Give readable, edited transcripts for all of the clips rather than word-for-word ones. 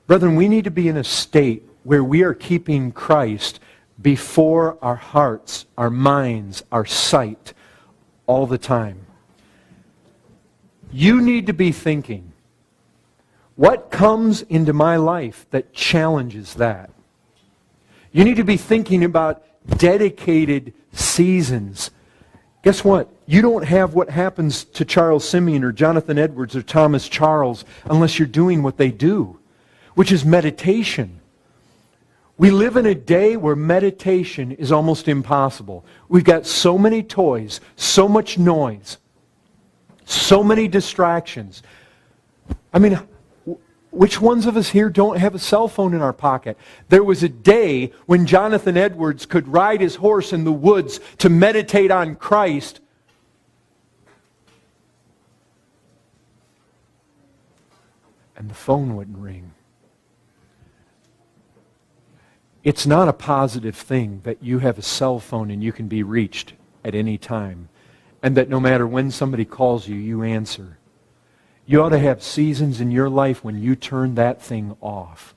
Brethren, we need to be in a state where we are keeping Christ before our hearts, our minds, our sight, all the time. You need to be thinking, what comes into my life that challenges that? You need to be thinking about dedicated seasons. Guess what? You don't have what happens to Charles Simeon or Jonathan Edwards or Thomas Charles unless you're doing what they do, which is meditation. We live in a day where meditation is almost impossible. We've got so many toys, so much noise, so many distractions. I mean, which ones of us here don't have a cell phone in our pocket? There was a day when Jonathan Edwards could ride his horse in the woods to meditate on Christ. And the phone wouldn't ring. It's not a positive thing that you have a cell phone and you can be reached at any time, and that no matter when somebody calls you, you answer. You ought to have seasons in your life when you turn that thing off.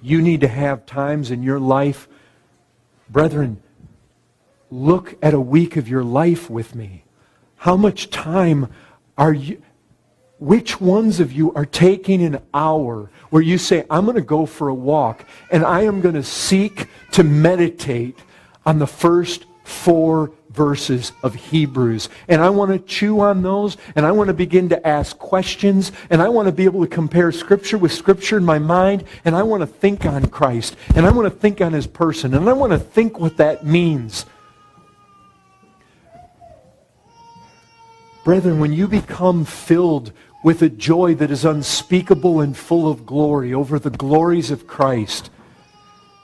You need to have times in your life, brethren, look at a week of your life with me. How much time are you... Which ones of you are taking an hour where you say, I'm going to go for a walk and I am going to seek to meditate on the first 4 verses of Hebrews. And I want to chew on those and I want to begin to ask questions and I want to be able to compare Scripture with Scripture in my mind and I want to think on Christ and I want to think on His person and I want to think what that means. Brethren, when you become filled with a joy that is unspeakable and full of glory over the glories of Christ,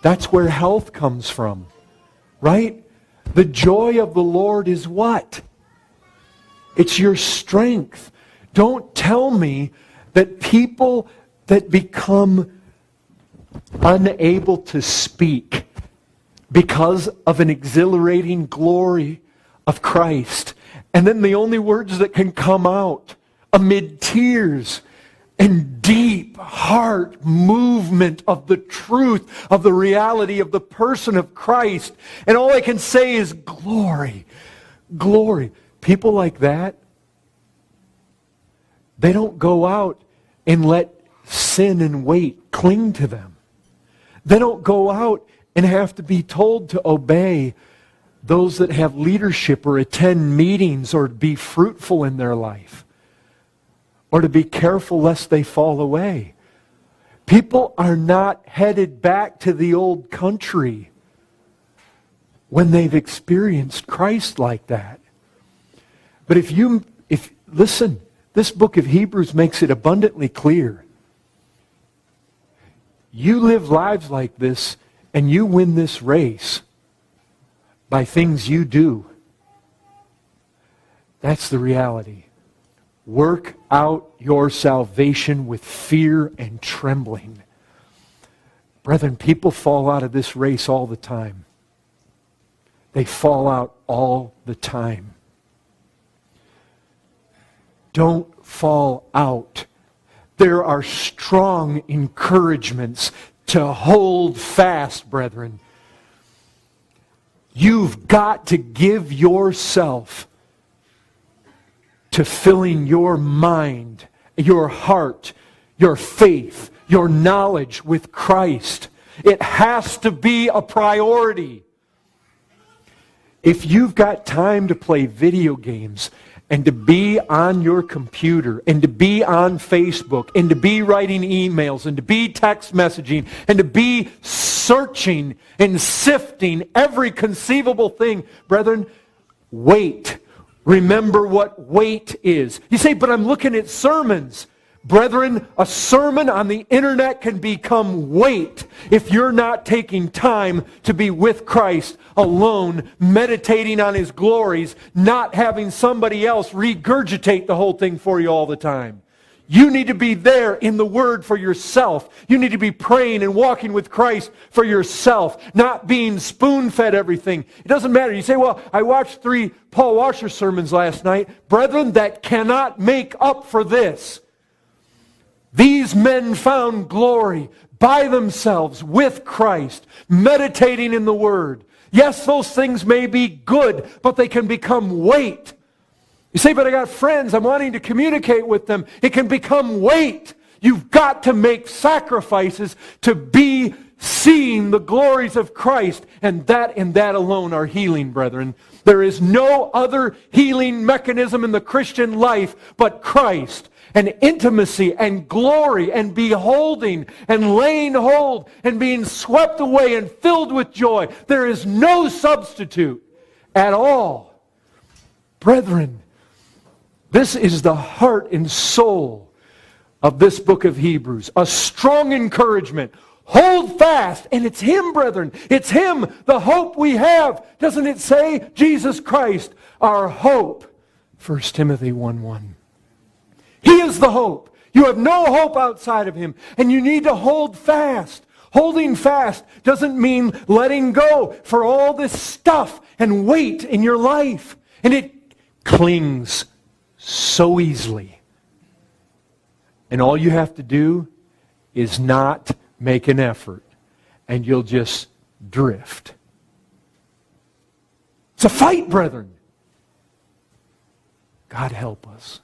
that's where health comes from, right? The joy of the Lord is what? It's your strength. Don't tell me that people that become unable to speak because of an exhilarating glory of Christ, and then the only words that can come out amid tears and deep heart movement of the truth, of the reality of the person of Christ. And all I can say is glory, glory. People like that, they don't go out and let sin and weight cling to them. They don't go out and have to be told to obey those that have leadership or attend meetings or be fruitful in their life, or to be careful lest they fall away. People are not headed back to the old country when they've experienced Christ like that. But listen, this book of Hebrews makes it abundantly clear. You live lives like this and you win this race by things you do. That's the reality. Work out your salvation with fear and trembling. Brethren, people fall out of this race all the time. They fall out all the time. Don't fall out. There are strong encouragements to hold fast, brethren. You've got to give yourself to filling your mind, your heart, your faith, your knowledge with Christ. It has to be a priority. If you've got time to play video games and to be on your computer and to be on Facebook and to be writing emails and to be text messaging and to be searching and sifting every conceivable thing, brethren, wait. Remember what wait is. You say, but I'm looking at sermons. Brethren, a sermon on the internet can become weight if you're not taking time to be with Christ alone, meditating on His glories, not having somebody else regurgitate the whole thing for you all the time. You need to be there in the Word for yourself. You need to be praying and walking with Christ for yourself, not being spoon-fed everything. It doesn't matter. You say, well, I watched 3 Paul Washer sermons last night. Brethren, that cannot make up for this. These men found glory by themselves with Christ, meditating in the Word. Yes, those things may be good, but they can become weight. You say, but I got friends, I'm wanting to communicate with them. It can become weight. You've got to make sacrifices to be seeing the glories of Christ, and that alone are healing, brethren. There is no other healing mechanism in the Christian life but Christ, and intimacy and glory and beholding and laying hold and being swept away and filled with joy. There is no substitute at all. Brethren, this is the heart and soul of this book of Hebrews. A strong encouragement. Hold fast. And it's Him, brethren. It's Him, the hope we have. Doesn't it say? Jesus Christ, our hope. 1 Timothy 1:1. He is the hope. You have no hope outside of Him. And you need to hold fast. Holding fast doesn't mean letting go for all this stuff and weight in your life. And it clings so easily. And all you have to do is not make an effort, and you'll just drift. It's a fight, brethren. God help us.